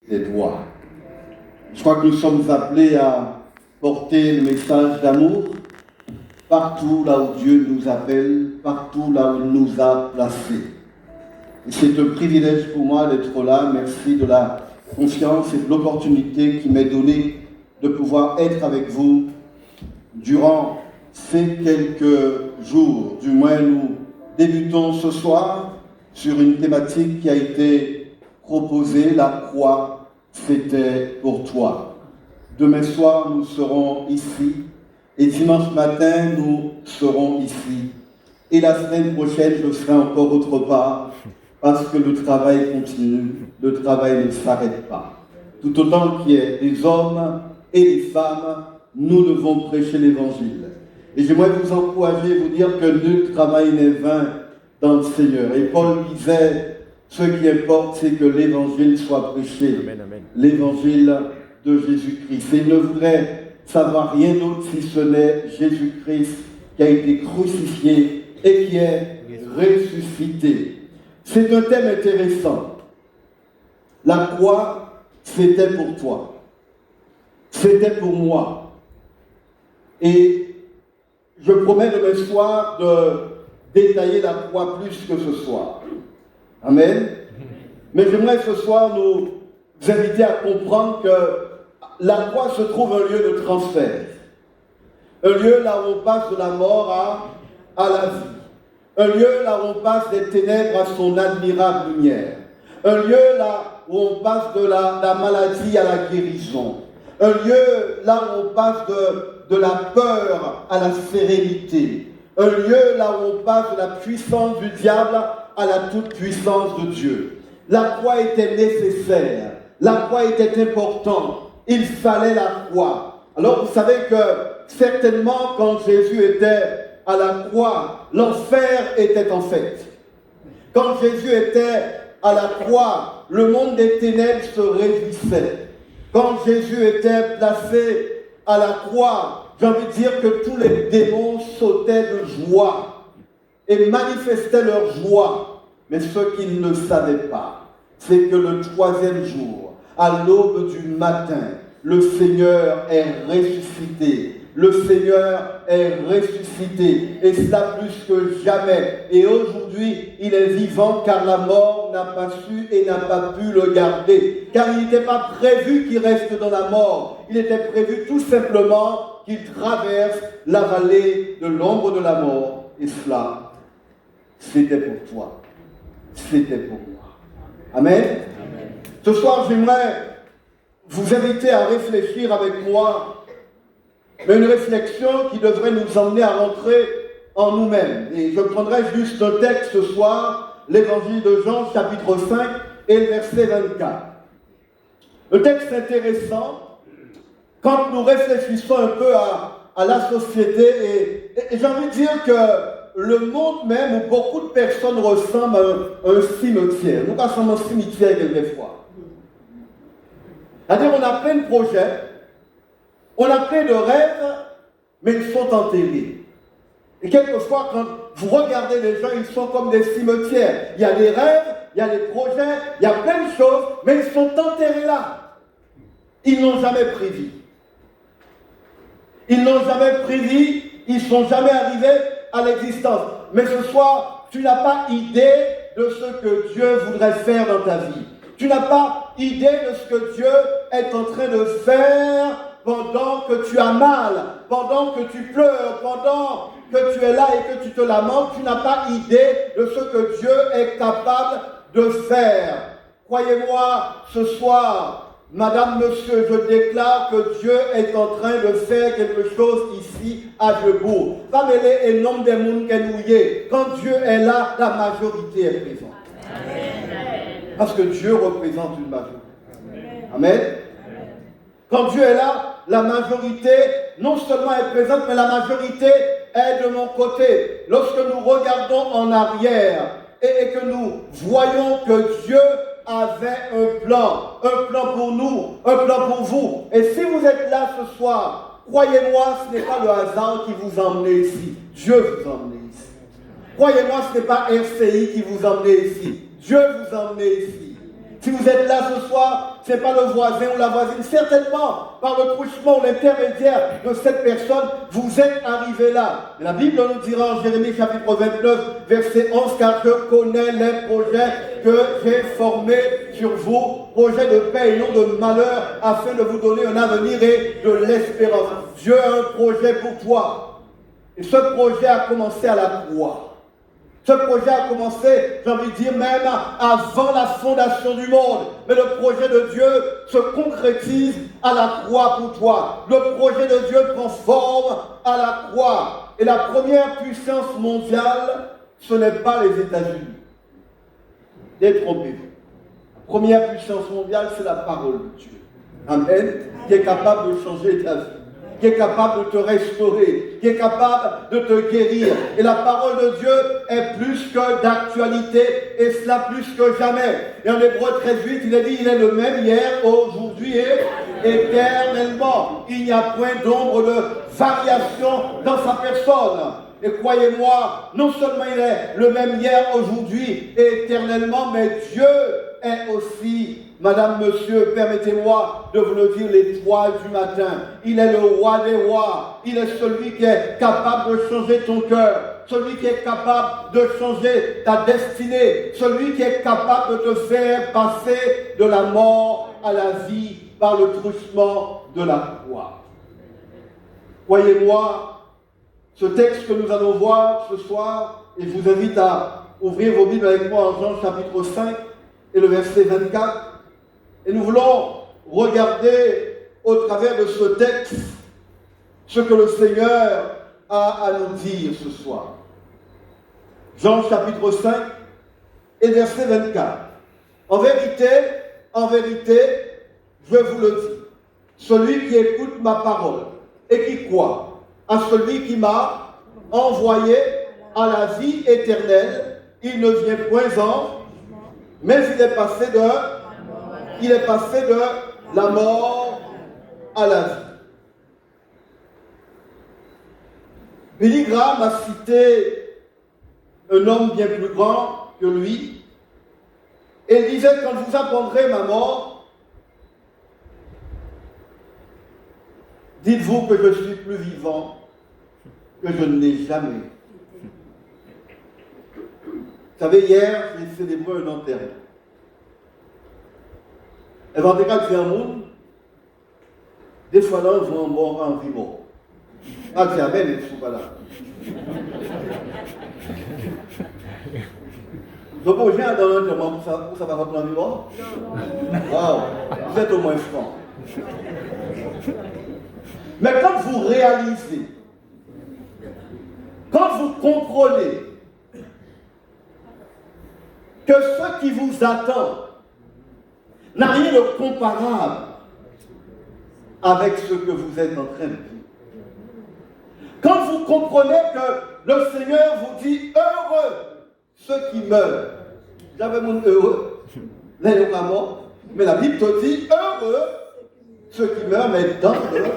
des doigts. Je crois que nous sommes appelés à porter le message d'amour partout là où Dieu nous appelle, partout là où il nous a placés. Et c'est un privilège pour moi d'être là. Merci de la confiance et de l'opportunité qui m'est donnée de pouvoir être avec vous durant ces quelques jours. Du moins, nous débutons ce soir sur une thématique qui a été proposée, la croix, c'était pour toi. Demain soir, nous serons ici. Et dimanche matin, nous serons ici. Et la semaine prochaine, je serai encore autre part, parce que le travail continue, le travail ne s'arrête pas. Tout autant qu'il y ait des hommes et des femmes, nous devons prêcher l'Évangile. Et j'aimerais vous encourager, vous dire que nul travail n'est vain dans le Seigneur. Et Paul disait, ce qui importe, c'est que l'Évangile soit prêché. Amen, amen. L'Évangile de Jésus-Christ. Et il ne voudrait savoir rien d'autre si ce n'est Jésus-Christ qui a été crucifié et qui est ressuscité. C'est un thème intéressant. La croix, c'était pour toi. C'était pour moi. Et je promets demain soir de détailler la croix plus que ce soir. Amen. Mais j'aimerais ce soir nous inviter à comprendre que la croix se trouve un lieu de transfert. Un lieu là où on passe de la mort à la vie. Un lieu là où on passe des ténèbres à son admirable lumière. Un lieu là où on passe de la maladie à la guérison. Un lieu là où on passe de la peur à la sérénité. Un lieu là où on passe de la puissance du diable à la toute-puissance de Dieu. La croix était nécessaire. La croix était importante. Il fallait la croix. Alors vous savez que certainement quand Jésus était à la croix, l'enfer était en fête. Quand Jésus était à la croix, le monde des ténèbres se réjouissait. Quand Jésus était placé à la croix, j'ai envie de dire que tous les démons sautaient de joie et manifestaient leur joie. Mais ce qu'ils ne savaient pas, c'est que le troisième jour, à l'aube du matin, le Seigneur est ressuscité. Le Seigneur est ressuscité. Et cela plus que jamais. Et aujourd'hui, il est vivant car la mort n'a pas su et n'a pas pu le garder. Car il n'était pas prévu qu'il reste dans la mort. Il était prévu tout simplement qu'il traverse la vallée de l'ombre de la mort. Et cela, c'était pour toi. C'était pour moi. Amen. Amen. Ce soir, j'aimerais vous inviter à réfléchir avec moi, mais une réflexion qui devrait nous emmener à rentrer en nous-mêmes. Et je prendrai juste un texte ce soir, l'Évangile de Jean, chapitre 5, et le verset 24. Le texte intéressant, quand nous réfléchissons un peu à la société, et j'ai envie de dire que le monde même où beaucoup de personnes ressemblent à un cimetière. Nous passons un cimetière quelquefois. C'est-à-dire on a plein de projets, on a plein de rêves, mais ils sont enterrés. Et quelquefois, quand vous regardez les gens, ils sont comme des cimetières. Il y a des rêves, il y a des projets, il y a plein de choses, mais ils sont enterrés là. Ils n'ont jamais pris vie. Ils n'ont jamais pris vie, ils ne sont jamais arrivés à l'existence. Mais ce soir, tu n'as pas idée de ce que Dieu voudrait faire dans ta vie. Tu n'as pas idée de ce que Dieu est en train de faire pendant que tu as mal, pendant que tu pleures, pendant que tu es là et que tu te lamentes. Tu n'as pas idée de ce que Dieu est capable de faire. Croyez-moi, ce soir, Madame, Monsieur, je déclare que Dieu est en train de faire quelque chose ici à Vieux-Bourg. Pas mêler et nombre des mondes qu'elle. Quand Dieu est là, la majorité est présente. Amen. Parce que Dieu représente une majorité. Amen. Quand Dieu est là, la majorité non seulement est présente, mais la majorité est de mon côté. Lorsque nous regardons en arrière et que nous voyons que Dieu avait un plan pour nous, un plan pour vous. Et si vous êtes là ce soir, croyez-moi, ce n'est pas le hasard qui vous emmène ici. Dieu vous emmène ici. Croyez-moi, ce n'est pas RCI qui vous emmène ici. Dieu vous emmène ici. Si vous êtes là ce soir, ce n'est pas le voisin ou la voisine. Certainement, par le truchement ou l'intermédiaire de cette personne, vous êtes arrivé là. La Bible nous dira en Jérémie chapitre 29, verset 11, car je connais les projets que j'ai formés sur vous, projets de paix et non de malheur, afin de vous donner un avenir et de l'espérance. Dieu a un projet pour toi. Et ce projet a commencé à la croix. Ce projet a commencé, j'ai envie de dire, même avant la fondation du monde. Mais le projet de Dieu se concrétise à la croix pour toi. Le projet de Dieu prend forme à la croix. Et la première puissance mondiale, ce n'est pas les États-Unis. Détrompez-vous. La première puissance mondiale, c'est la parole de Dieu. Amen. Qui est capable de changer ta vie, qui est capable de te restaurer, qui est capable de te guérir. Et la parole de Dieu est plus que d'actualité, et cela plus que jamais. Et en Hébreu 13:8, il est dit, il est le même hier, aujourd'hui et éternellement. Il n'y a point d'ombre de variation dans sa personne. Et croyez-moi, non seulement il est le même hier, aujourd'hui et éternellement, mais Dieu est aussi, madame, monsieur, permettez-moi de vous le dire, l'étoile du matin. Il est le roi des rois. Il est celui qui est capable de changer ton cœur. Celui qui est capable de changer ta destinée. Celui qui est capable de te faire passer de la mort à la vie par le truchement de la croix. Croyez-moi, ce texte que nous allons voir ce soir, et je vous invite à ouvrir vos Bibles avec moi en Jean chapitre 5 et le verset 24. Et nous voulons regarder au travers de ce texte ce que le Seigneur a à nous dire ce soir. Jean chapitre 5 et verset 24. En vérité, je vous le dis, celui qui écoute ma parole et qui croit à celui qui m'a envoyé à la vie éternelle, il ne vient point en, mais il est passé de la mort à la vie. Billy Graham a cité un homme bien plus grand que lui, et il disait, quand vous apprendrez ma mort, dites-vous que je suis plus vivant que je ne l'ai jamais. Vous savez, hier, j'ai célébré un enterrement. Et dans des cas de monde, des fois là, on voit un mort en vie mort. Ah, c'est amen, ils ne sont pas là. Je peux bien dans l'enterrement pour ça va reprendre en vie mort? Waouh, vous êtes au moins franc. Mais quand vous réalisez, quand vous comprenez que ce qui vous attend n'a rien de comparable avec ce que vous êtes en train de vivre, quand vous comprenez que le Seigneur vous dit heureux ceux qui meurent, j'avais mon heureux, là il n'est pas mort, mais la Bible te dit heureux ceux qui meurent, mais dans le Seigneur.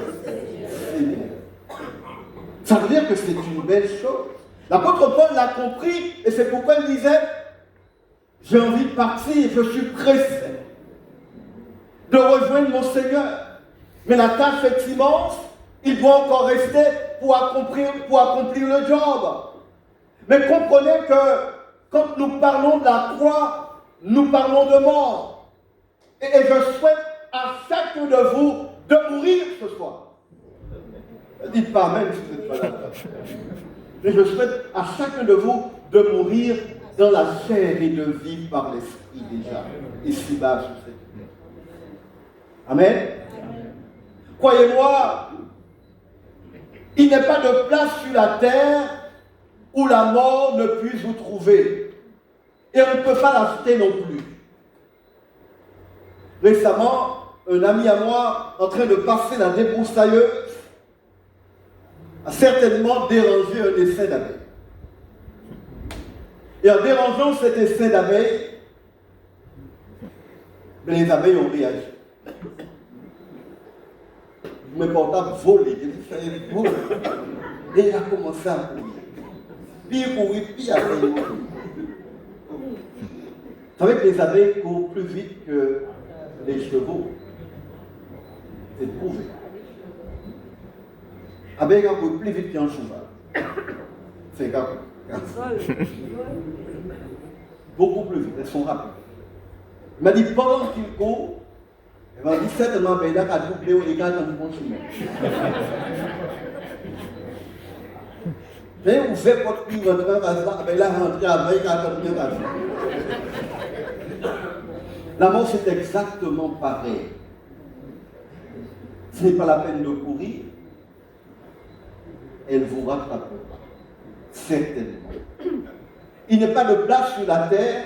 Ça veut dire que c'est une belle chose. L'apôtre Paul l'a compris et c'est pourquoi il disait, j'ai envie de partir, je suis pressé de rejoindre mon Seigneur. Mais la tâche est immense, il doit encore rester pour accomplir le job. Mais comprenez que quand nous parlons de la croix, nous parlons de mort. Et je souhaite à chacun de vous de mourir ce soir. Ne dites pas amen si vous n'êtes pas là. Mais je souhaite à chacun de vous de mourir dans la chair et de vivre par l'esprit déjà, ici-bas sur cette terre. Amen. Croyez-moi, il n'est pas de place sur la terre où la mort ne puisse vous trouver. Et on ne peut pas l'acheter non plus. Récemment, un ami à moi, en train de passer la débroussailleuse, a certainement dérangé un essaim d'abeilles. Et en dérangeant cet essaim d'abeilles, les abeilles ont réagi. Mes portables volés, et il a commencé à courir. Puis il courit, puis il a courir. Vous savez que les abeilles courent plus vite que les chevaux. C'est prouvé. Abeilles courent plus vite qu'un cheval. C'est grave. Beaucoup plus vite, elles sont rapides. Il m'a dit pendant qu'il court, il m'a dit certainement abeille là qui a doublé au égal dans le bon chemin. J'ai ouvert votre cul, votre abeille là rentrée abeille qui a continué à faire. L'amour, c'est exactement pareil. Ce n'est pas la peine de courir. Elle vous rattrapera. Certainement. Il n'y a pas de place sur la terre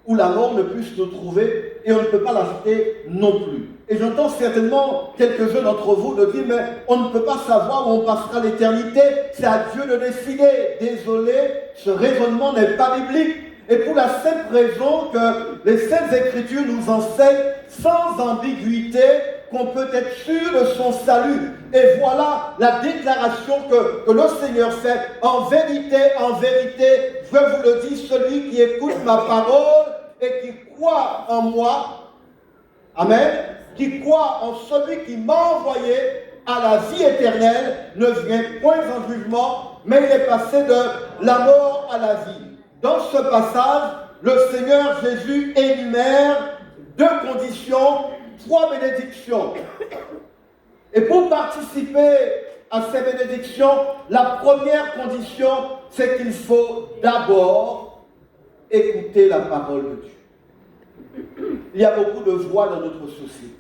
où la mort ne puisse nous trouver et on ne peut pas l'acheter non plus. Et j'entends certainement quelques-uns d'entre vous nous dire, mais on ne peut pas savoir où on passera l'éternité. C'est à Dieu de décider. Désolé, ce raisonnement n'est pas biblique. Et pour la simple raison que les Saintes Écritures nous enseignent sans ambiguïté qu'on peut être sûr de son salut. Et voilà la déclaration que le Seigneur fait. En vérité, je vous le dis, celui qui écoute ma parole et qui croit en moi, amen, qui croit en celui qui m'a envoyé à la vie éternelle, ne vient point en jugement, mais il est passé de la mort à la vie. Dans ce passage, le Seigneur Jésus énumère 2 conditions, 3 bénédictions. Et pour participer à ces bénédictions, la première condition, c'est qu'il faut d'abord écouter la parole de Dieu. Il y a beaucoup de voix dans notre société.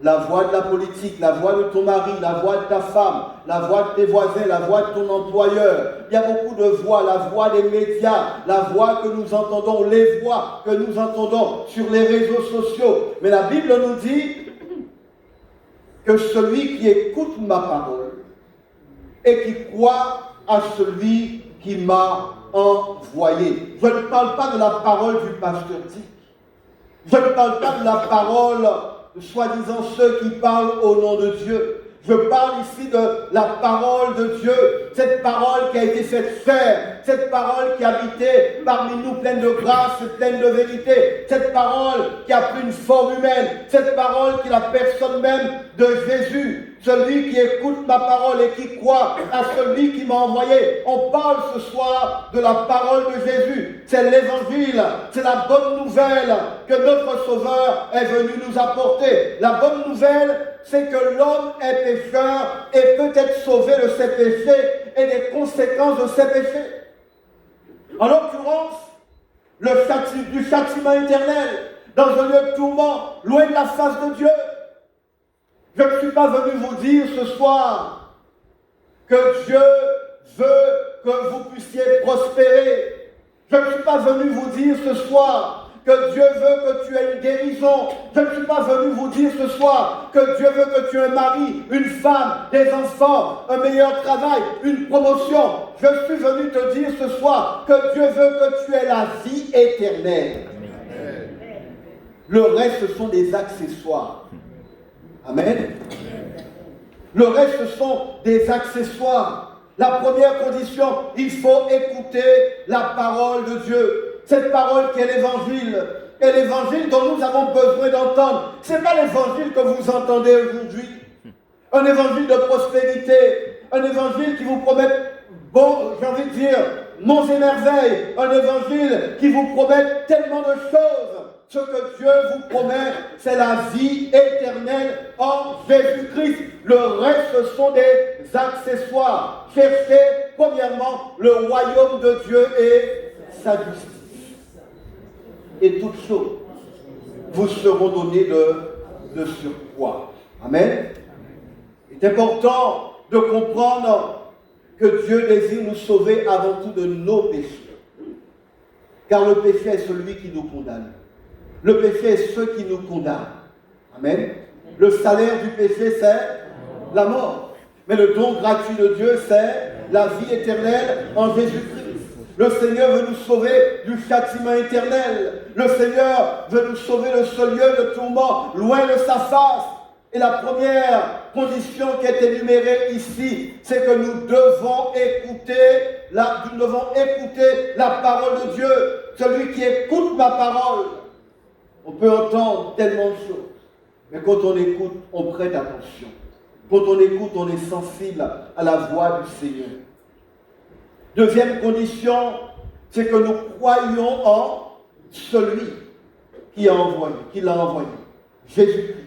La voix de la politique, la voix de ton mari, la voix de ta femme, la voix de tes voisins, la voix de ton employeur. Il y a beaucoup de voix, la voix des médias, la voix que nous entendons, les voix que nous entendons sur les réseaux sociaux. Mais la Bible nous dit que celui qui écoute ma parole et qui croit à celui qui m'a envoyé. Je ne parle pas de la parole du pasteur Dick. Je ne parle pas de la parole soi-disant ceux qui parlent au nom de Dieu. Je parle ici de la parole de Dieu, cette parole qui a été faite chair, cette parole qui habitait parmi nous pleine de grâce, pleine de vérité, cette parole qui a pris une forme humaine, cette parole qui est la personne même de Jésus. Celui qui écoute ma parole et qui croit à celui qui m'a envoyé. On parle ce soir de la parole de Jésus. C'est l'évangile, c'est la bonne nouvelle que notre Sauveur est venu nous apporter. La bonne nouvelle, c'est que l'homme est pécheur et peut être sauvé de ses péchés et des conséquences de ses péchés. En l'occurrence, du châtiment éternel, dans un lieu de tourment, loin de la face de Dieu. Je ne suis pas venu vous dire ce soir que Dieu veut que vous puissiez prospérer. Je ne suis pas venu vous dire ce soir que Dieu veut que tu aies une guérison. Je ne suis pas venu vous dire ce soir que Dieu veut que tu aies un mari, une femme, des enfants, un meilleur travail, une promotion. Je suis venu te dire ce soir que Dieu veut que tu aies la vie éternelle. Le reste, ce sont des accessoires. Amen. Le reste, ce sont des accessoires. La première condition, il faut écouter la parole de Dieu. Cette parole qui est l'évangile. Et l'évangile dont nous avons besoin d'entendre. Ce n'est pas l'évangile que vous entendez aujourd'hui. Un évangile de prospérité. Un évangile qui vous promet, bon, j'ai envie de dire, monts et merveilles. Un évangile qui vous promet tellement de choses. Ce que Dieu vous promet, c'est la vie éternelle en Jésus-Christ. Le reste, ce sont des accessoires. Cherchez, premièrement, le royaume de Dieu et sa justice. Et toutes choses vous seront données de surcroît. Amen. Il est important de comprendre que Dieu désire nous sauver avant tout de nos péchés. Car le péché est celui qui nous condamne. Le péché est ce qui nous condamne. Amen. Le salaire du péché, c'est la mort. Mais le don gratuit de Dieu, c'est la vie éternelle en Jésus-Christ. Le Seigneur veut nous sauver du châtiment éternel. Le Seigneur veut nous sauver de ce lieu de tourment, loin de sa face. Et la première condition qui est énumérée ici, c'est que nous devons écouter la parole de Dieu. Celui qui écoute ma parole, on peut entendre tellement de choses. Mais quand on écoute, on prête attention. Quand on écoute, on est sensible à la voix du Seigneur. Deuxième condition, c'est que nous croyons en celui qui l'a envoyé, Jésus-Christ.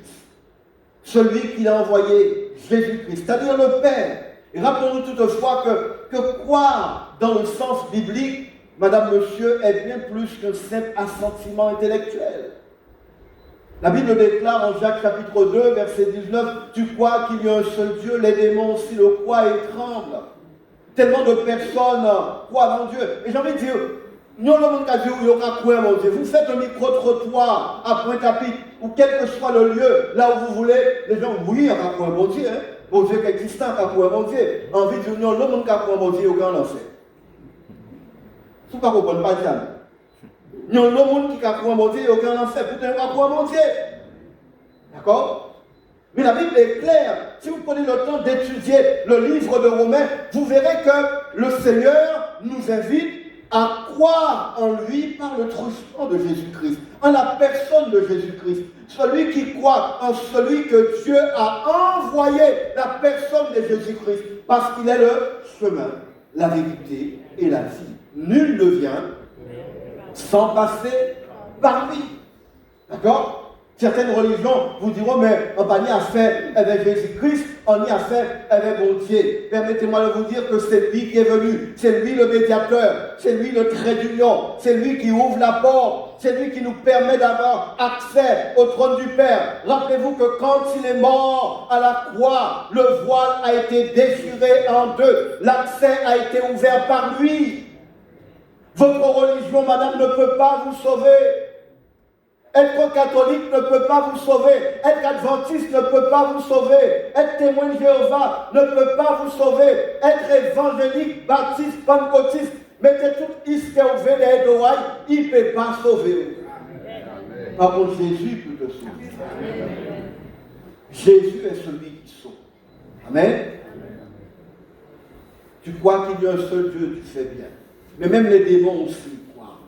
Celui qui l'a envoyé, Jésus-Christ, c'est-à-dire le Père. Et rappelons-nous toutefois que croire dans le sens biblique, madame, monsieur, est bien plus qu'un simple assentiment intellectuel. La Bible déclare en Jacques chapitre 2, verset 19, « Tu crois qu'il y a un seul Dieu, les démons aussi le croient et tremblent. » Tellement de personnes croient en Dieu. Et j'ai envie de dire, vous faites un micro-trottoir à Pointe-à-Pitre, ou quel que soit le lieu, là où vous voulez, les gens, oui, on a croire un bon Dieu, hein? Bon Dieu qui est existant, on a croire un bon Dieu. Envie de dire, non, l'homme qui a croire un bon Dieu, il y a aucun enfer. Si vous ne comprenez pas ça. Non, l'homme qui a croire un bon Dieu, il y a aucun enfer. Pourtant, il a croire un bon Dieu. D'accord? Mais la Bible est claire. Si vous prenez le temps d'étudier le livre de Romains, vous verrez que le Seigneur nous invite à croire en lui par le truchement de Jésus-Christ, en la personne de Jésus-Christ. Celui qui croit en celui que Dieu a envoyé, la personne de Jésus-Christ, parce qu'il est le chemin, la vérité et la vie. Nul ne vient sans passer par lui. D'accord? Certaines religions vous diront, mais on va y a fait avec Jésus-Christ, on y a fait avec mon Dieu. Permettez-moi de vous dire que c'est lui qui est venu, c'est lui le médiateur, c'est lui le trait d'union, c'est lui qui ouvre la porte, c'est lui qui nous permet d'avoir accès au trône du Père. Rappelez-vous que quand il est mort à la croix, le voile a été déchiré en deux, l'accès a été ouvert par lui. Votre religion, madame, ne peut pas vous sauver. Être catholique ne peut pas vous sauver. Être adventiste ne peut pas vous sauver. Être témoin de Jéhovah ne peut pas vous sauver. Être évangélique, baptiste, pentecôtiste, mettez tout ici au véné d'oreille, il ne peut pas sauver. Par contre, Jésus peut te sauver. Jésus est celui qui sauve. Amen. Tu crois qu'il y a un seul Dieu, tu fais bien. Mais même les démons aussi croient.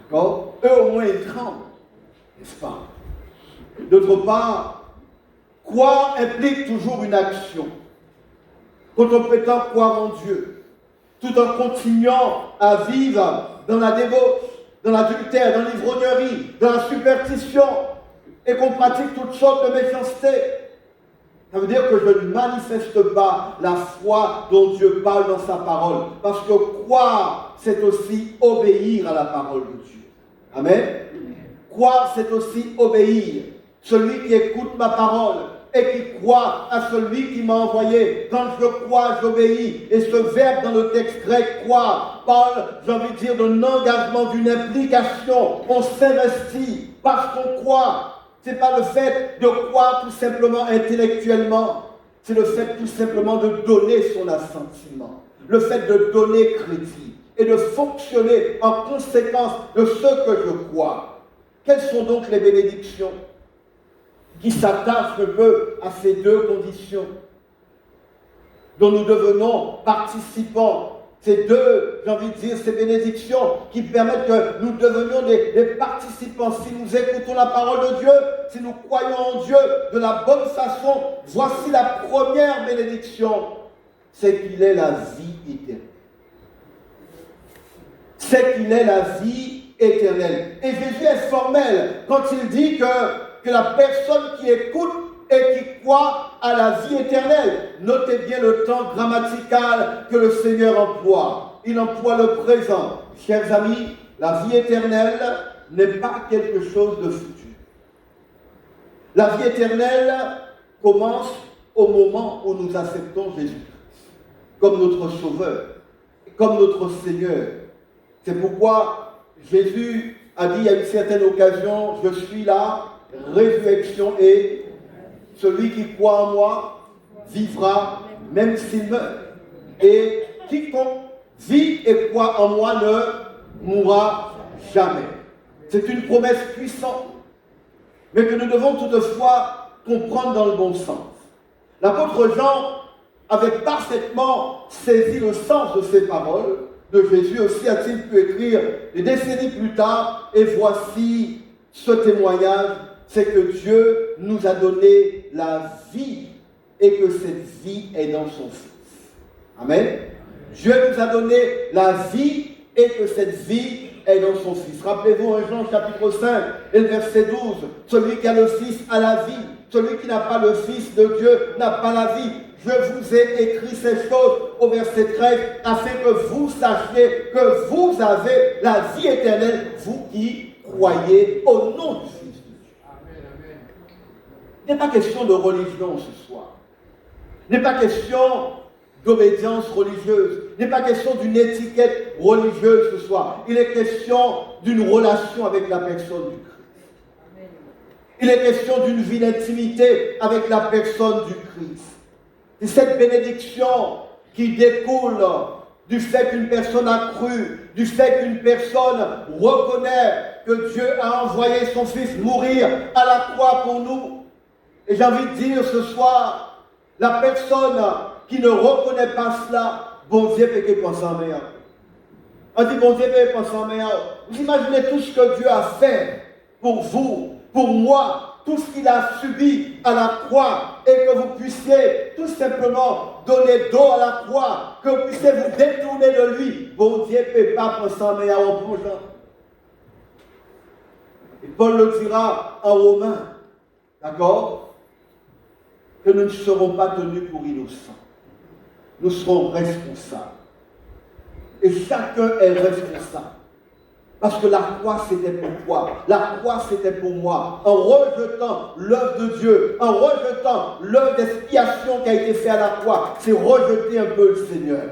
D'accord? Eux au moins ils tremblent. N'est-ce pas? D'autre part, croire implique toujours une action. Quand on prétend croire en Dieu, tout en continuant à vivre dans la débauche, dans l'adultère, dans l'ivrognerie, dans la superstition, et qu'on pratique toutes sortes de méchanceté, ça veut dire que je ne manifeste pas la foi dont Dieu parle dans sa parole. Parce que croire, c'est aussi obéir à la parole de Dieu. Amen. Croire, c'est aussi obéir. Celui qui écoute ma parole et qui croit à celui qui m'a envoyé. Quand je crois, j'obéis. Et ce verbe dans le texte grec, croire, parle, j'ai envie de dire, d'un engagement, d'une implication. On s'investit parce qu'on croit. Ce n'est pas le fait de croire tout simplement intellectuellement. C'est le fait tout simplement de donner son assentiment. Le fait de donner crédit et de fonctionner en conséquence de ce que je crois. Quelles sont donc les bénédictions qui s'attachent un peu à ces deux conditions dont nous devenons participants? Ces deux, j'ai envie de dire, ces bénédictions qui permettent que nous devenions des participants. Si nous écoutons la parole de Dieu, si nous croyons en Dieu de la bonne façon, voici la première bénédiction, c'est qu'il est la vie éternelle. C'est qu'il est la vie éternelle. Et Jésus est formel quand il dit que la personne qui écoute et qui croit à la vie éternelle. Notez bien le temps grammatical que le Seigneur emploie. Il emploie le présent. Chers amis, la vie éternelle n'est pas quelque chose de futur. La vie éternelle commence au moment où nous acceptons Jésus-Christ comme notre Sauveur, comme notre Seigneur. C'est pourquoi Jésus a dit à une certaine occasion, je suis la résurrection et celui qui croit en moi vivra même s'il meurt. Et quiconque vit et croit en moi ne mourra jamais. C'est une promesse puissante, mais que nous devons toutefois comprendre dans le bon sens. L'apôtre Jean avait parfaitement saisi le sens de ces paroles de Jésus. Aussi a-t-il pu écrire des décennies plus tard, et voici ce témoignage, c'est que Dieu nous a donné la vie et que cette vie est dans son Fils. Amen. Dieu nous a donné la vie et que cette vie est dans son Fils. Rappelez-vous en Jean chapitre 5 et le verset 12, celui qui a le Fils a la vie, celui qui n'a pas le Fils de Dieu n'a pas la vie. Je vous ai écrit ces choses au verset 13 afin que vous sachiez que vous avez la vie éternelle, vous qui croyez au nom du Fils de Dieu. Amen, amen. Il n'est pas question de religion ce soir. Il n'est pas question d'obédience religieuse. Il n'est pas question d'une étiquette religieuse ce soir. Il est question d'une relation avec la personne du Christ. Il est question d'une vie d'intimité avec la personne du Christ. C'est cette bénédiction qui découle du fait qu'une personne a cru, du fait qu'une personne reconnaît que Dieu a envoyé son Fils mourir à la croix pour nous. Et j'ai envie de dire ce soir, la personne qui ne reconnaît pas cela, bon Dieu peut que penser en meilleur. On dit bon Dieu peut penser en meilleur. Vous imaginez tout ce que Dieu a fait pour vous, pour moi, tout ce qu'il a subi à la croix, et que vous puissiez tout simplement donner dos à la croix, que vous puissiez vous détourner de lui. Bon Dieu ne peut pas penser en meilleur en plongeant. Et Paul le dira en Romains, d'accord, que nous ne serons pas tenus pour innocents. Nous serons responsables. Et chacun est responsable. Parce que la croix, c'était pour toi. La croix, c'était pour moi. En rejetant l'œuvre de Dieu, en rejetant l'œuvre d'expiation qui a été faite à la croix, c'est rejeter un peu le Seigneur.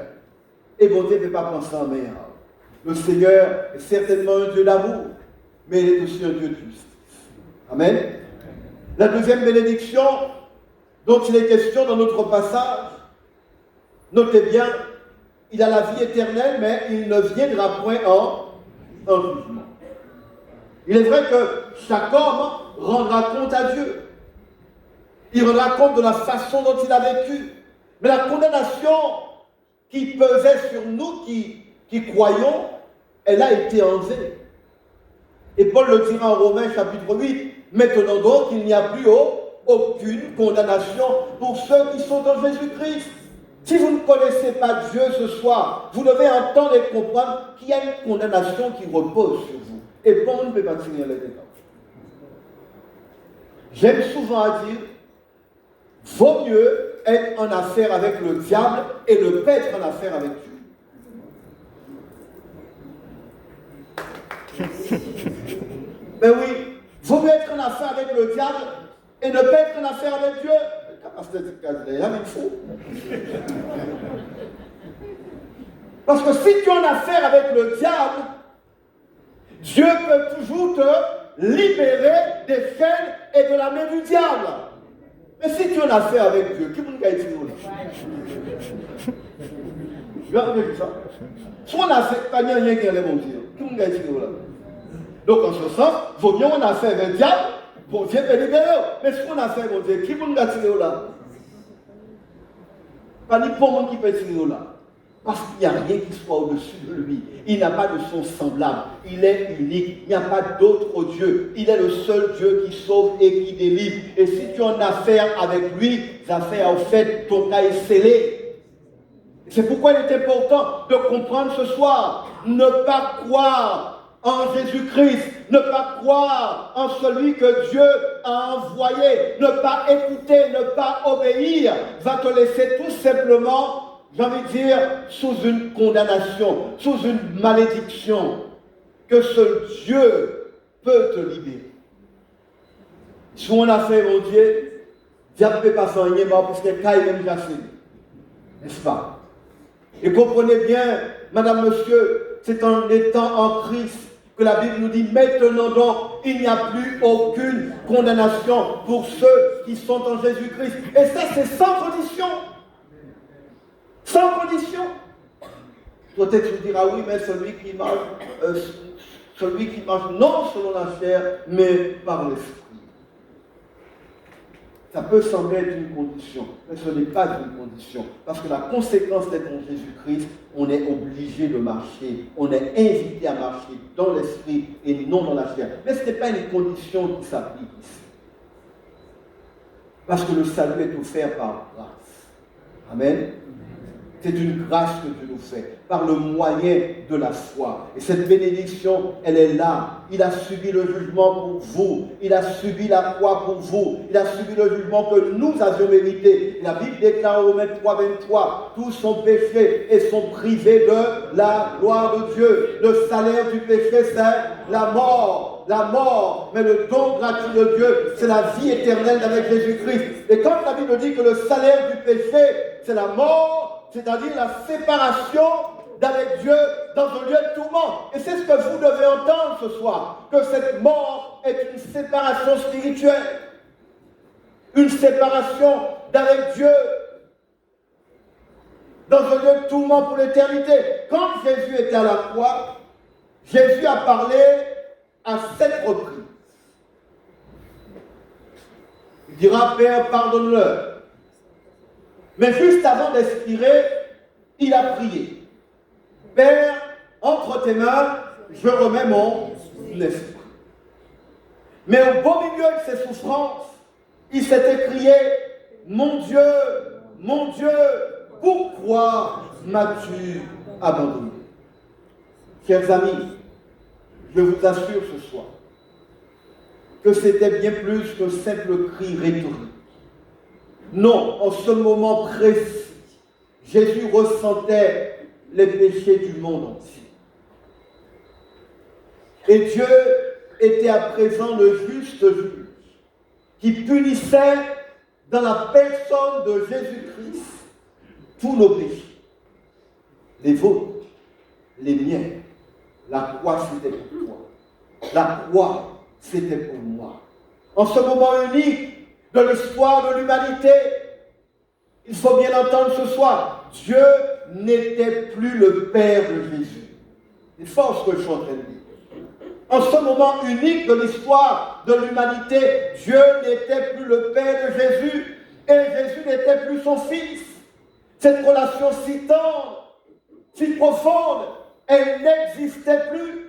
Et bon Dieu ne peut pas penser en meilleur. Le Seigneur est certainement un Dieu d'amour, mais il est aussi un Dieu de justice. Amen. La deuxième bénédiction dont il est question dans notre passage, notez bien, il a la vie éternelle, mais il ne viendra point en jugement. Il est vrai que chaque homme rendra compte à Dieu. Il rendra compte de la façon dont il a vécu. Mais la condamnation qui pesait sur nous qui croyons, elle a été enlevée. Et Paul le dira en Romains chapitre 8, maintenant donc il n'y a plus aucune condamnation pour ceux qui sont en Jésus-Christ. Si vous ne connaissez pas Dieu ce soir, vous devez entendre et comprendre qu'il y a une condamnation qui repose sur vous. Et bon, on ne peut pas tirer les détails. J'aime souvent à dire, vaut mieux être en affaire avec le diable et ne pas être en affaire avec Dieu. Ben oui, vaut mieux être en affaire avec le diable et ne pas être en affaire avec Dieu. Parce que si tu es en affaire avec le diable, Dieu peut toujours te libérer des chaînes et de la main du diable. Mais si tu es en affaire avec Dieu, qui vous a dit là? Je vais revenir ça. Si on a fait, pas rien qui allait mon Dieu. Qui vous a dit là? Donc en ce sens, il vaut mieux en affaire avec le diable. Bon Dieu peut libérer. Mais ce qu'on a fait, mon Dieu, qui vous a tiré là? Pas ni pour monde qui peut tirer là. Parce qu'il n'y a rien qui soit au-dessus de lui. Il n'a pas de son semblable. Il est unique. Il n'y a pas d'autre Dieu. Il est le seul Dieu qui sauve et qui délivre. Et si tu en as affaire avec lui, l'affaire, en fait, ton cas est scellé. C'est pourquoi il est important de comprendre ce soir. Ne pas croire en Jésus-Christ, ne pas croire en celui que Dieu a envoyé, ne pas écouter, ne pas obéir, va te laisser tout simplement, j'ai envie de dire, sous une condamnation, sous une malédiction, que seul Dieu peut te libérer. Si on a fait, mon Dieu, Dieu ne peut pas s'en rien, parce que quand il même cassé, n'est-ce pas? Et comprenez bien, madame, monsieur, c'est en étant en Christ que la Bible nous dit, maintenant donc, il n'y a plus aucune condamnation pour ceux qui sont en Jésus-Christ. Et ça, c'est sans condition. Sans condition. Peut-être tu diras, oui, mais celui qui marche non selon la chair, mais par l'esprit. Ça peut sembler être une condition, mais ce n'est pas une condition. Parce que la conséquence d'être en Jésus-Christ, on est obligé de marcher. On est invité à marcher dans l'esprit et non dans la chair. Mais ce n'est pas une condition qui s'applique ici. Parce que le salut est offert par grâce. Amen. C'est une grâce que Dieu nous fait, par le moyen de la foi. Et cette bénédiction, elle est là. Il a subi le jugement pour vous. Il a subi la croix pour vous. Il a subi le jugement que nous avions mérité. La Bible déclare au Romains 3, 23, tous sont péchés et sont privés de la gloire de Dieu. Le salaire du péché, c'est la mort. La mort, mais le don gratuit de Dieu, c'est la vie éternelle avec Jésus-Christ. Et quand la Bible dit que le salaire du péché, c'est la mort, c'est-à-dire la séparation d'avec Dieu dans un lieu de tourment. Et c'est ce que vous devez entendre ce soir, que cette mort est une séparation spirituelle, une séparation d'avec Dieu dans un lieu de tourment pour l'éternité. Quand Jésus était à la croix, Jésus a parlé à 7 reprises. Il dira, Père, pardonne-leur. Mais juste avant d'expirer, il a prié. Père, entre tes mains, je remets mon esprit. Mais au beau milieu de ses souffrances, il s'est écrié, mon Dieu, pourquoi m'as-tu abandonné? Chers amis, je vous assure ce soir que c'était bien plus qu'un simple cri rhétorique. Non, en ce moment précis, Jésus ressentait les péchés du monde entier. Et Dieu était à présent le juste juge qui punissait dans la personne de Jésus-Christ tous nos péchés. Les vôtres, les miens. La croix, c'était pour toi. La croix, c'était pour moi. En ce moment unique de l'histoire de l'humanité, il faut bien entendre ce soir, Dieu n'était plus le Père de Jésus. C'est fort ce que je suis en train de dire. En ce moment unique de l'histoire de l'humanité, Dieu n'était plus le Père de Jésus et Jésus n'était plus son Fils. Cette relation si tendre, si profonde, elle n'existait plus.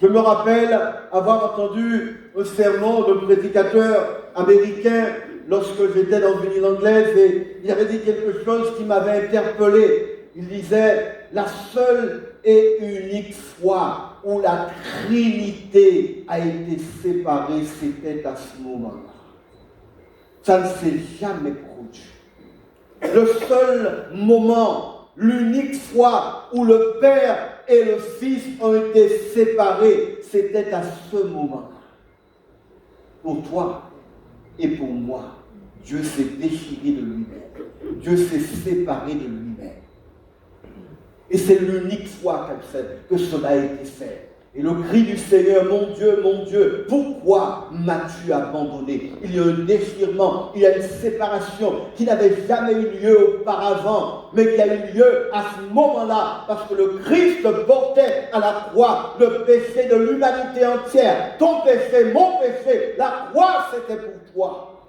Je me rappelle avoir entendu un sermon de prédicateur américain lorsque j'étais dans une île anglaise et il avait dit quelque chose qui m'avait interpellé. Il disait, la seule et unique fois où la Trinité a été séparée, c'était à ce moment-là. Ça ne s'est jamais produit. Le seul moment, l'unique fois où le Père et le Fils ont été séparés, c'était à ce moment-là. Pour toi et pour moi, Dieu s'est déchiré de lui-même. Dieu s'est séparé de lui-même. Et c'est l'unique fois que cela a été fait. Et le cri du Seigneur, mon Dieu, pourquoi m'as-tu abandonné? Il y a un déchirement, il y a une séparation qui n'avait jamais eu lieu auparavant, mais qui a eu lieu à ce moment-là, parce que le Christ portait à la croix le péché de l'humanité entière. Ton péché, mon péché, la croix c'était pour toi.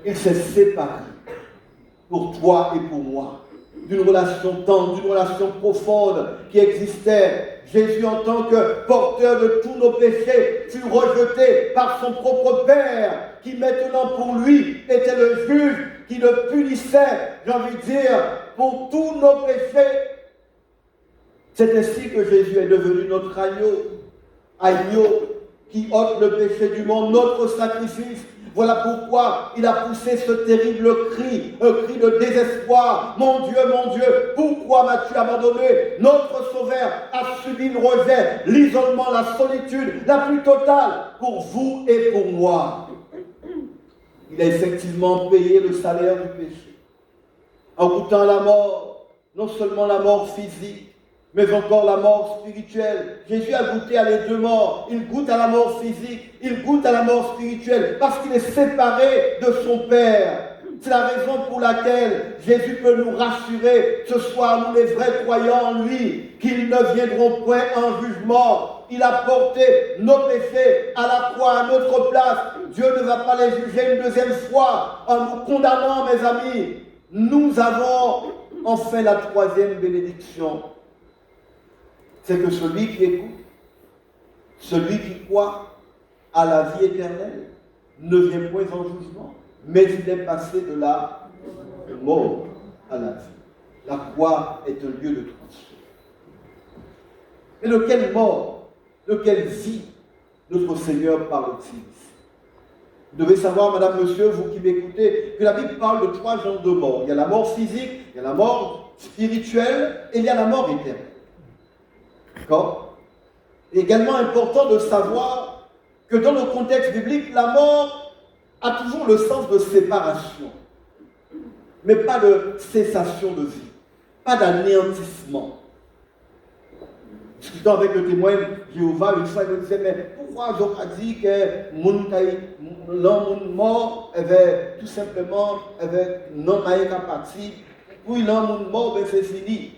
Il s'est séparé pour toi et pour moi, d'une relation tendre, d'une relation profonde qui existait. Jésus, en tant que porteur de tous nos péchés, fut rejeté par son propre Père, qui maintenant pour lui était le juge, qui le punissait, j'ai envie de dire, pour tous nos péchés. C'est ainsi que Jésus est devenu notre agneau qui ôte le péché du monde, notre sacrifice. Voilà pourquoi il a poussé ce terrible cri, un cri de désespoir. Mon Dieu, pourquoi m'as-tu abandonné? Notre Sauveur a subi le rejet, l'isolement, la solitude, la plus totale pour vous et pour moi. Il a effectivement payé le salaire du péché, en goûtant la mort, non seulement la mort physique, mais encore la mort spirituelle. Jésus a goûté à les deux morts. Il goûte à la mort physique, il goûte à la mort spirituelle, parce qu'il est séparé de son Père. C'est la raison pour laquelle Jésus peut nous rassurer ce soir, nous les vrais croyants en lui, qu'ils ne viendront point en jugement. Il a porté nos péchés à la croix à notre place. Dieu ne va pas les juger une deuxième fois en nous condamnant, mes amis. Nous avons enfin la troisième bénédiction. C'est que celui qui écoute, celui qui croit à la vie éternelle, ne vient point en jugement, mais il est passé de la mort à la vie. La croix est un lieu de transfert. Mais de quelle mort, de quelle vie notre Seigneur parle-t-il? Vous devez savoir, madame, monsieur, vous qui m'écoutez, que la Bible parle de trois genres de mort. Il y a la mort physique, il y a la mort spirituelle et il y a la mort éternelle. D'accord? Il est également important de savoir que dans le contexte biblique, la mort a toujours le sens de séparation, mais pas de cessation de vie, pas d'anéantissement. Discutant avec le témoin Jéhovah, une fois, il me disait, mais pourquoi Job a dit que l'homme mort avait tout simplement non maïka parti, puis l'homme mort, ben c'est fini.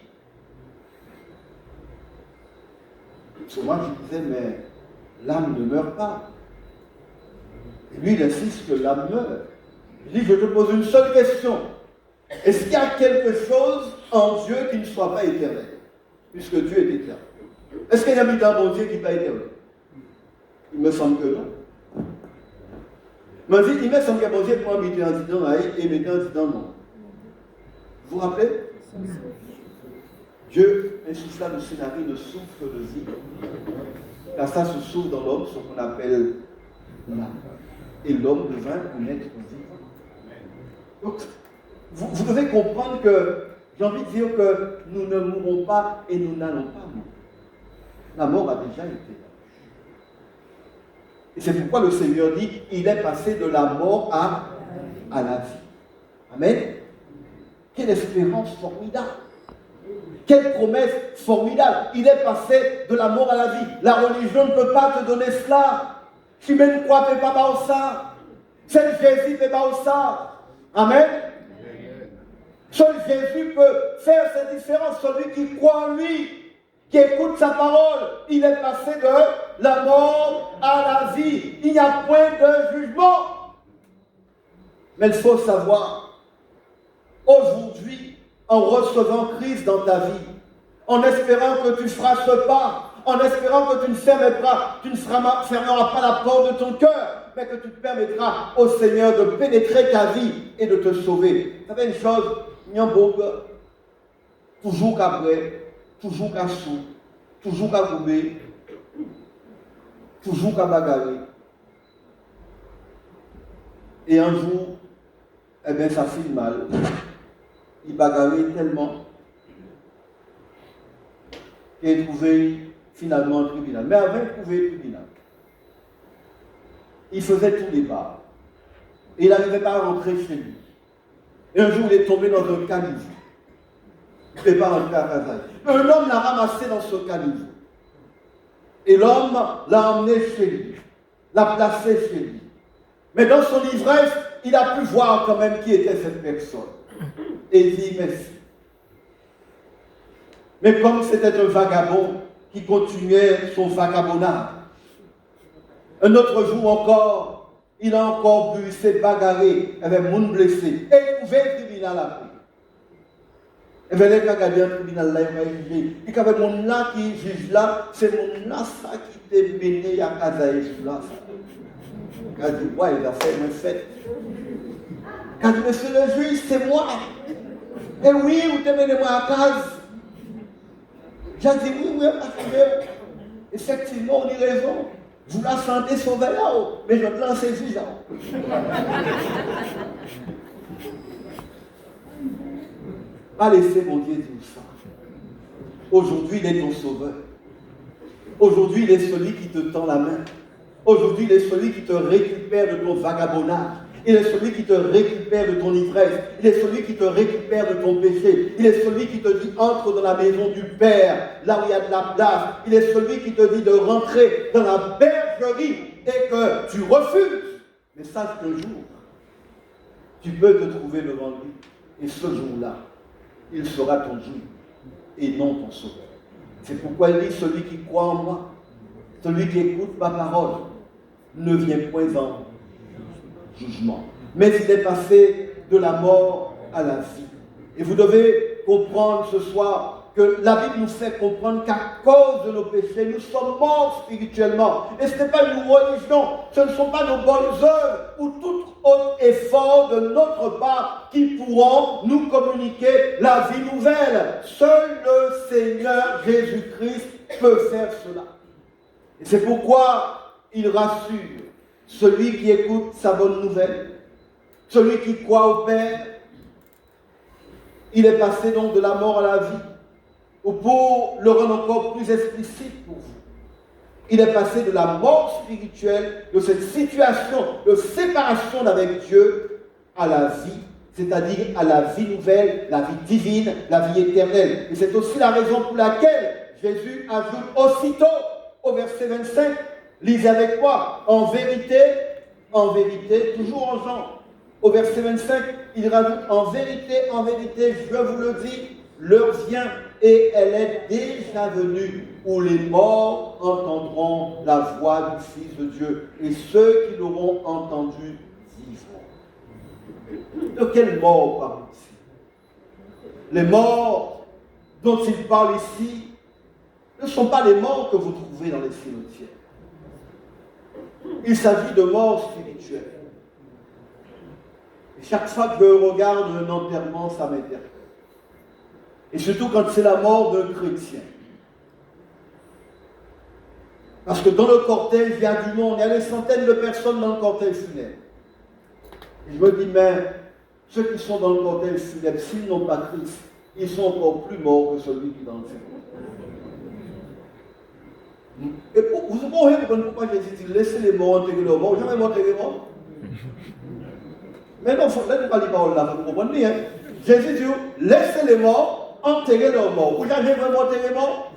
Moi, je disais, mais l'âme ne meurt pas. Et lui, il insiste que l'âme meurt. Il dit, je te pose une seule question. Est-ce qu'il y a quelque chose en Dieu qui ne soit pas éternel? Puisque Dieu est éternel. Est-ce qu'il y a un dans mon Dieu qui n'est pas éternel? Il me semble que non. Il me semble que mon Dieu prend habiter en disant et mettre en disant non. Vous vous rappelez? Dieu insufla le scénario de souffle de vie. Car ça se souffle dans l'homme, ce qu'on appelle l'âme. Et l'homme devint un être vivant. Donc, vous devez comprendre que, j'ai envie de dire que nous ne mourrons pas et nous n'allons pas mourir. La mort a déjà été là. Et c'est pourquoi le Seigneur dit, il est passé de la mort à la vie. Amen. Quelle espérance formidable. Quelle promesse formidable. Il est passé de la mort à la vie. La religion ne peut pas te donner cela. Tu mets une croix, tu ne peux pas avoir ça. Seul Jésus peut pas ça. Amen. Seul Jésus peut faire cette différence. Celui qui croit en lui, qui écoute sa parole, il est passé de la mort à la vie. Il n'y a point de jugement. Mais il faut savoir, aujourd'hui, en recevant Christ dans ta vie, en espérant que tu feras ce pas, en espérant que tu ne fermeras pas la porte de ton cœur, mais que tu permettras au Seigneur de pénétrer ta vie et de te sauver. Vous savez une chose, il y a un beau cœur, toujours qu'après, toujours qu'à sous, toujours qu'à couper, toujours qu'à bagarrer. Et un jour, eh bien ça finit mal. Il bagarrait tellement qu'il a trouvé finalement un tribunal. Mais avant de trouver un tribunal, il faisait tous les bars. Et il n'arrivait pas à rentrer chez lui. Et un jour, il est tombé dans un caniveau. Il ne peut pas rentrer à Kazaï. Un homme l'a ramassé dans ce caniveau. Et l'homme l'a emmené chez lui. L'a placé chez lui. Mais dans son ivresse, il a pu voir quand même qui était cette personne. Et il dit merci. Mais comme c'était un vagabond qui continuait son vagabondage, un autre jour encore, il a encore bu, il s'est bagarré avec monde blessé. Et il trouvait le tribunal après. Et bien, les gars qui ont un tribunal là, il va juger. Et qu'avec mon là qui juge là, c'est mon là ça qui t'est mené à Kazaï là. Il a dit, ouais, il a fait une fête. Il a dit, monsieur le juge, c'est moi. Et oui, vous t'avez mené moi à case. J'ai dit, oui, parce que, effectivement, on a raison. Vous la sentez sauver là-haut, mais je te lance juge là-haut. Pas laisser mon Dieu dire ça. Aujourd'hui, il est ton sauveur. Aujourd'hui, il est celui qui te tend la main. Aujourd'hui, il est celui qui te récupère de ton vagabondage. Il est celui qui te récupère de ton ivresse. Il est celui qui te récupère de ton péché. Il est celui qui te dit entre dans la maison du Père, là où il y a de la place. Il est celui qui te dit de rentrer dans la bergerie et que tu refuses. Mais sache qu'un jour, tu peux te trouver devant lui. Et ce jour-là, il sera ton juge et non ton sauveur. C'est pourquoi il dit, celui qui croit en moi, celui qui écoute ma parole, ne vient point en jugement. Mais il est passé de la mort à la vie. Et vous devez comprendre ce soir que la Bible nous fait comprendre qu'à cause de nos péchés, nous sommes morts spirituellement. Et ce n'est pas une religion, ce ne sont pas nos bonnes œuvres ou tout autre effort de notre part qui pourront nous communiquer la vie nouvelle. Seul le Seigneur Jésus-Christ peut faire cela. Et c'est pourquoi il rassure celui qui écoute sa bonne nouvelle, celui qui croit au Père. Il est passé donc de la mort à la vie. Ou pour le rendre encore plus explicite pour vous, il est passé de la mort spirituelle, de cette situation de séparation d'avec Dieu, à la vie, c'est-à-dire à la vie nouvelle, la vie divine, la vie éternelle. Et c'est aussi la raison pour laquelle Jésus ajoute aussitôt au verset 25, lisez avec moi, en vérité, toujours en Jean, au verset 25, il rajoute en vérité, je vous le dis, l'heure vient et elle est déjà venue où les morts entendront la voix du Fils de Dieu et ceux qui l'auront entendu vivront. De quelle mort parle ici? Les morts dont il parle ici ne sont pas les morts que vous trouvez dans les cimetières. Il s'agit de morts spirituelles. Et chaque fois que je regarde un enterrement, ça m'interpelle. Et surtout quand c'est la mort d'un chrétien. Parce que dans le cortège, il y a du monde, il y a des centaines de personnes dans le cortège funèbre. Et je me dis, mais ceux qui sont dans le cortège funèbre, s'ils n'ont pas Christ, ils sont encore plus morts que celui qui est dans le funèbre. Et vous comprenez pourquoi Jésus dit, laissez les morts enterrer leurs morts, jamais enterrer les morts. Mais non, il ne faut pas les paroles là, vous comprenez bien. Jésus dit, laissez les morts enterrer leurs morts. Vous n'avez vraiment enterré les morts?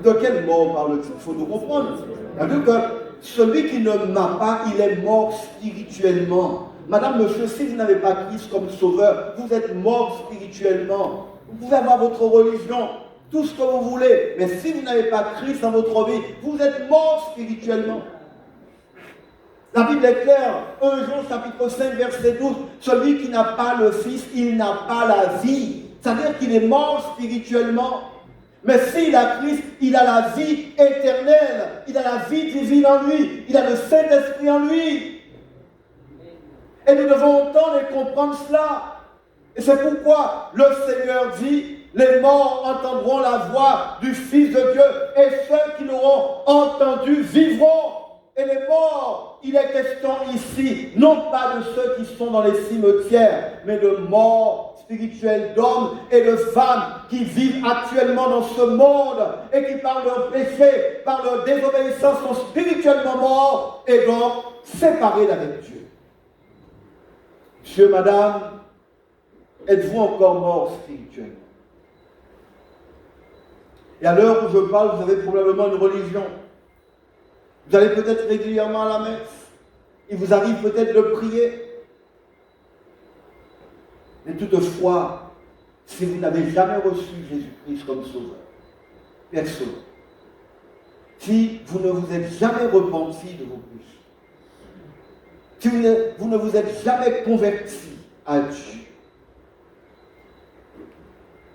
De quelle mort parle-t-il? Il faut nous comprendre. C'est-à-dire que celui qui ne m'a pas, il est mort spirituellement. Madame, monsieur, si vous n'avez pas Christ comme sauveur, vous êtes mort spirituellement. Vous pouvez avoir votre religion, tout ce que vous voulez, mais si vous n'avez pas Christ dans votre vie, vous êtes mort spirituellement. La Bible est claire, 1 Jean chapitre 5 verset 12, celui qui n'a pas le Fils, il n'a pas la vie. C'est-à-dire qu'il est mort spirituellement. Mais s'il a Christ, il a la vie éternelle, il a la vie divine en lui, il a le Saint-Esprit en lui. Et nous devons entendre et comprendre cela. Et c'est pourquoi le Seigneur dit, les morts entendront la voix du Fils de Dieu, et ceux qui l'auront entendu vivront. Et les morts, il est question ici, non pas de ceux qui sont dans les cimetières, mais de morts spirituels, d'hommes et de femmes qui vivent actuellement dans ce monde et qui par leur péché, par leur désobéissance sont spirituellement morts et donc séparés d'avec Dieu. Monsieur, madame, êtes-vous encore mort spirituellement? Et à l'heure où je parle, vous avez probablement une religion. Vous allez peut-être régulièrement à la messe. Il vous arrive peut-être de prier. Mais toutefois, si vous n'avez jamais reçu Jésus-Christ comme sauveur, personne. Si vous ne vous êtes jamais repenti de vos péchés, si vous ne vous êtes jamais converti à Dieu,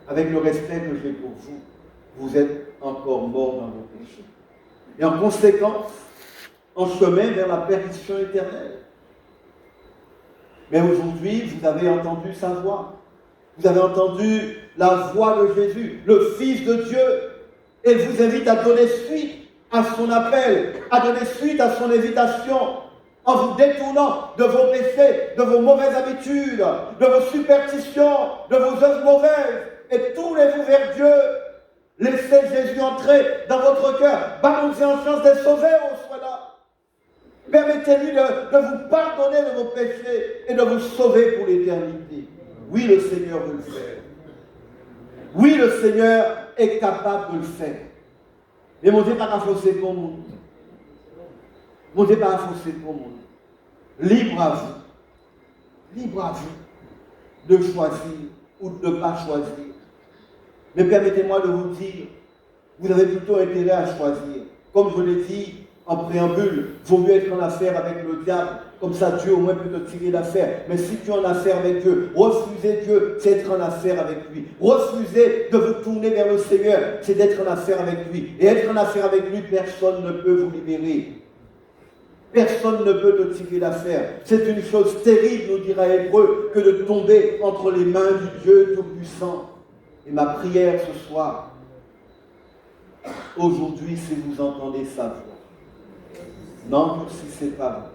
avec le respect que j'ai pour vous, vous êtes encore mort dans vos péchés. Et en conséquence, en chemin vers la perdition éternelle. Mais aujourd'hui, vous avez entendu sa voix. Vous avez entendu la voix de Jésus, le Fils de Dieu. Et il vous invite à donner suite à son appel, à donner suite à son invitation, en vous détournant de vos péchés, de vos mauvaises habitudes, de vos superstitions, de vos œuvres mauvaises. Et tournez-vous vers Dieu. Laissez Jésus entrer dans votre cœur. Ballons-y en chance d'être sauvés au soir-là. Permettez-lui de vous pardonner de vos péchés et de vous sauver pour l'éternité. Oui, le Seigneur veut le faire. Oui, le Seigneur est capable de le faire. Mais mon Dieu n'est pas forcé pour moi. Mon Dieu n'est pas forcé pour moi. Libre à vous. libre à vous de choisir ou de ne pas choisir. Mais permettez-moi de vous dire, vous avez plutôt intérêt à choisir. Comme je l'ai dit en préambule, il vaut mieux être en affaire avec le diable. Comme ça, Dieu au moins peut te tirer d'affaire. Mais si tu es en affaire avec Dieu, refuser Dieu, c'est être en affaire avec lui. Refuser de vous tourner vers le Seigneur, c'est d'être en affaire avec lui. Et être en affaire avec lui, personne ne peut vous libérer. Personne ne peut te tirer d'affaire. C'est une chose terrible, nous dira Hébreu, que de tomber entre les mains du Dieu Tout-Puissant. Et ma prière ce soir, aujourd'hui, si vous entendez sa voix, n'endurcissez pas.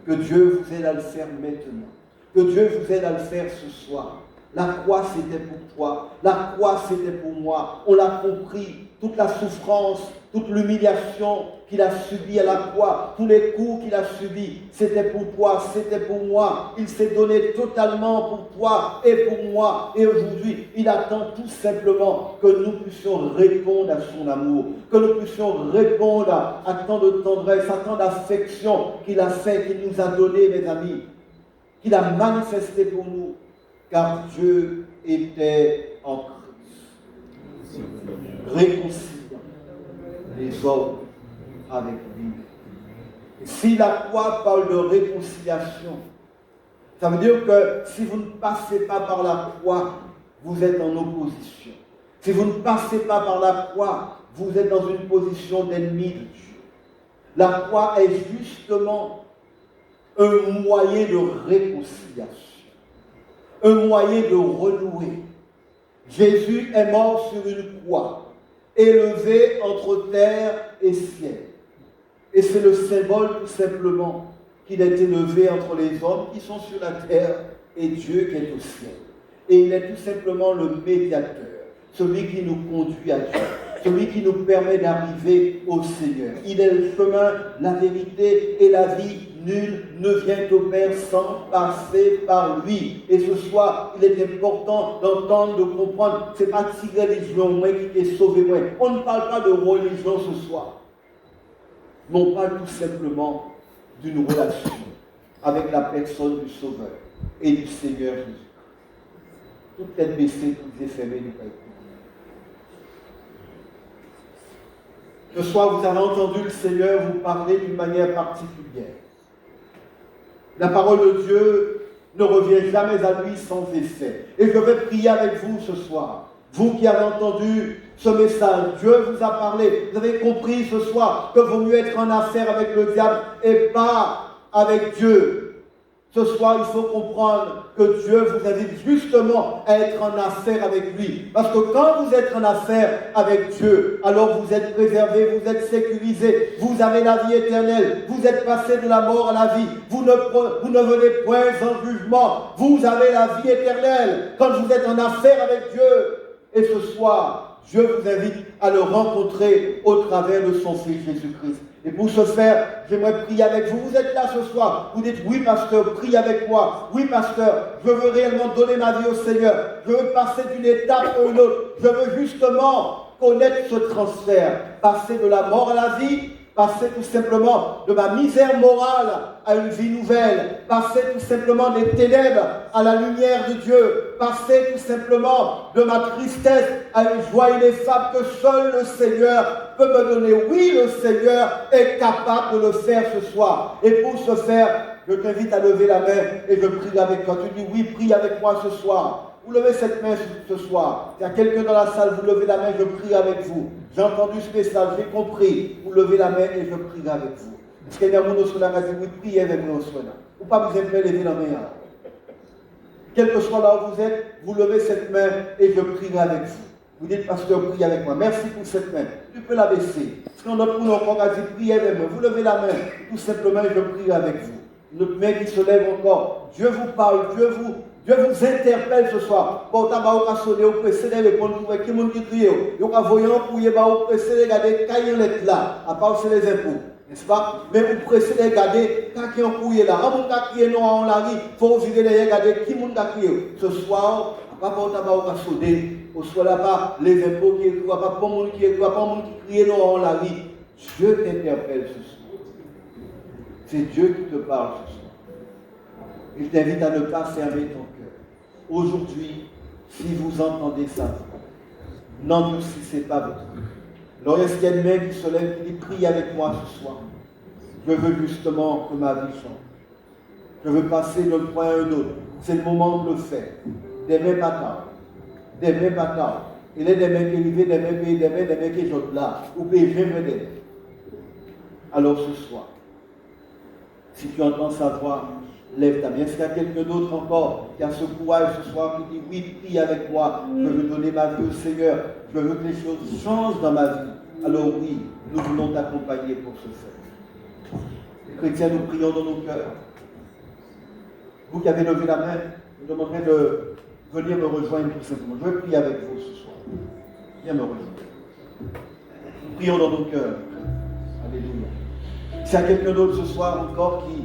Que Dieu vous aide à le faire maintenant. Que Dieu vous aide à le faire ce soir. La croix, c'était pour toi. La croix, c'était pour moi. On l'a compris. Toute la souffrance, toute l'humiliation qu'il a subie à la croix, tous les coups qu'il a subis, c'était pour toi, c'était pour moi. Il s'est donné totalement pour toi et pour moi. Et aujourd'hui, il attend tout simplement que nous puissions répondre à son amour, que nous puissions répondre à tant de tendresse, à tant d'affection qu'il a fait, qu'il nous a donné, mes amis, qu'il a manifesté pour nous, car Dieu était en Christ, réconciliant les hommes avec lui. Et si la croix parle de réconciliation, ça veut dire que si vous ne passez pas par la croix, vous êtes en opposition. Si vous ne passez pas par la croix, vous êtes dans une position d'ennemi de Dieu. La croix est justement un moyen de réconciliation, un moyen de renouer. Jésus est mort sur une croix, élevé entre terre et ciel. Et c'est le symbole tout simplement qu'il est élevé entre les hommes qui sont sur la terre et Dieu qui est au ciel. Et il est tout simplement le médiateur, celui qui nous conduit à Dieu, celui qui nous permet d'arriver au Seigneur. Il est le chemin, la vérité et la vie. Nul ne vient au Père sans passer par lui. Et ce soir, il est important d'entendre, de comprendre. Ce n'est pas si religion, moi qui t'ai sauvé, moi. On ne parle pas de religion ce soir. Mais on parle tout simplement d'une relation avec la personne du Sauveur et du Seigneur Jésus. Toute tête baissée, toutes les fermées du Père. Ce soir, vous avez entendu le Seigneur vous parler d'une manière particulière. La parole de Dieu ne revient jamais à lui sans effet. Et je vais prier avec vous ce soir. Vous qui avez entendu ce message, Dieu vous a parlé. Vous avez compris ce soir que vaut mieux être en affaire avec le diable et pas avec Dieu. Ce soir, il faut comprendre que Dieu vous invite justement à être en affaire avec lui. Parce que quand vous êtes en affaire avec Dieu, alors vous êtes préservé, vous êtes sécurisé, vous avez la vie éternelle, vous êtes passé de la mort à la vie, vous ne venez point en jugement, vous avez la vie éternelle quand vous êtes en affaire avec Dieu. Et ce soir, Dieu vous invite à le rencontrer au travers de son Fils Jésus-Christ. Et pour ce faire, j'aimerais prier avec vous. Vous êtes là ce soir. Vous dites, oui, pasteur, prie avec moi. Oui, pasteur, je veux réellement donner ma vie au Seigneur. Je veux passer d'une étape à une autre. Je veux justement connaître ce transfert. Passer de la mort à la vie. Passer tout simplement de ma misère morale à une vie nouvelle. Passer tout simplement des ténèbres à la lumière de Dieu. Passer tout simplement de ma tristesse à une joie ineffable que seul le Seigneur peut me donner. Oui, le Seigneur est capable de le faire ce soir. Et pour ce faire, je t'invite à lever la main et je prie avec toi. Tu dis oui, prie avec moi ce soir. Vous levez cette main ce soir. S'il y a quelqu'un dans la salle, vous levez la main, je prie avec vous. J'ai entendu ce message, j'ai compris. Vous levez la main et je prie avec vous. Est-ce qu'il y a un monde qui dit oui, priez avec nous ce soir. Ou pas vous aimez lever la main. Quel que soit là où vous êtes, vous levez cette main et je prie avec vous. Vous dites, pasteur, priez avec moi. Merci pour cette main. Tu peux la baisser. Si on a pour nous encore à dire, priez avec moi. Vous levez la main, tout simplement, et je prie avec vous. Notre main qui se lève encore. Dieu vous parle, Dieu vous interpelle ce soir. Bon, t'as pas sonné, vous pressez les répondre, qui monde qui crie, vous voyez, vous pressez les regarder, quand il est là, à part c'est les impôts. N'est-ce pas? Mais vous pressez les regarder, quand il y a un couillé là. Quand on a crié non, on l'a dit, il faut virer les regarder, qui monde a crié. Ce soir, à part t'as pas sonné, au soir là-bas, les impôts qui écrivent, pas pour monde qui écrit, pas monde qui crie non, on l'a dit. Dieu t'interpelle ce soir. C'est Dieu qui te parle ce soir. Il t'invite à ne pas fermer ton cœur. Aujourd'hui, si vous entendez sa voix, n'endurcissez pas votre cœur. Alors, est-ce qu'il y a une main qui se lève, qui dit, prie avec moi ce soir. Je veux justement que ma vie change. Je veux passer d'un point à un autre. C'est le moment de le faire. Des mains batailles. Des mains batailles. Il y a des mains qui arrivent, des mains qui des mains qui sont là. Ou qui jamais des. Alors ce soir, si tu entends sa voix, lève ta main. Est-ce qu'il y a quelqu'un d'autre encore qui a ce courage ce soir qui dit, oui, prie avec moi. Je veux donner ma vie au Seigneur. Je veux que les choses changent dans ma vie. Alors oui, nous voulons t'accompagner pour ce faire. Les chrétiens, nous prions dans nos cœurs. Vous qui avez levé la main, je vous demanderai de venir me rejoindre tout simplement. Je vais prier avec vous ce soir. Viens me rejoindre. Nous prions dans nos cœurs. Alléluia. S'il y a quelqu'un d'autre ce soir encore qui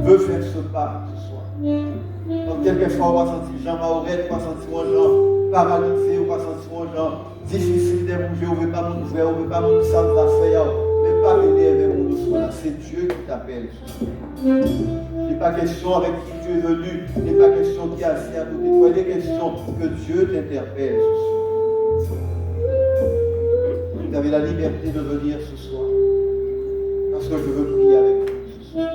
veut faire ce pas ce soir. Donc quelquefois on va sentir Jean Maurel, on va sentir un Jean paralysé, on va sentir un Jean difficile de bouger, on ne veut pas mon frère, on ne veut pas mon ça va faire. Mais pas venir avec mon soir. C'est Dieu qui t'appelle ce soir. Il n'est pas question avec qui tu es venu, il n'est pas question qui est assis à côté de toi, il est question que Dieu t'interpelle ce soir. Vous avez la liberté de venir ce soir, parce que je veux prier avec vous ce soir.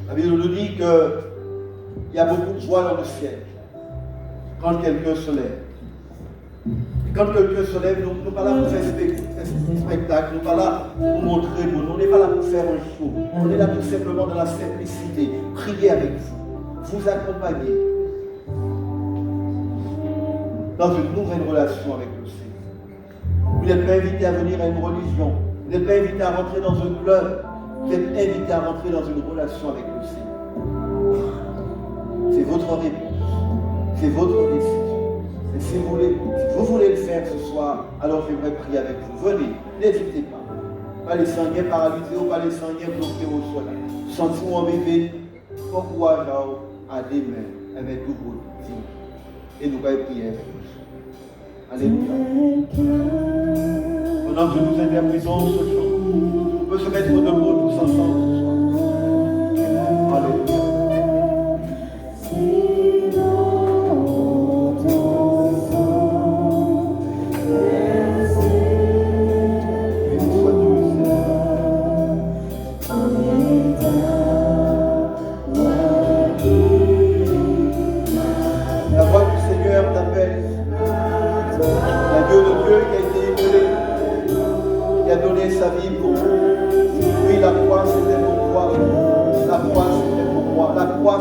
La Bible nous dit qu'il y a beaucoup de joie dans le ciel quand quelqu'un se lève. Quand quelqu'un se lève, nous ne sommes pas là pour faire spectacle, nous ne sommes pas là pour montrer, on n'est pas là pour faire un show. On est là tout simplement dans la simplicité, prier avec vous, vous accompagner dans une nouvelle relation avec le Seigneur. Vous n'êtes pas invité à venir à une religion, vous n'êtes pas invité à rentrer dans un club, vous êtes invité à rentrer dans une relation avec le Seigneur. C'est votre réponse, c'est votre décision. Et si vous voulez le faire ce soir, alors j'aimerais prier avec vous. Venez, n'hésitez pas. Pas les sanguins paralysés ou pas les sanguins bloqués au sol. Sentez-vous en bébé, bon courage à des mains avec tout vous. Et nous allons prier avec vous. Alléluia. Pendant que nous interprétons ce chant, on peut se mettre debout tous ensemble ce soir. Alléluia. Sa vie pour vous. Oui, la croix c'était pour toi. La croix c'était pour moi. La croix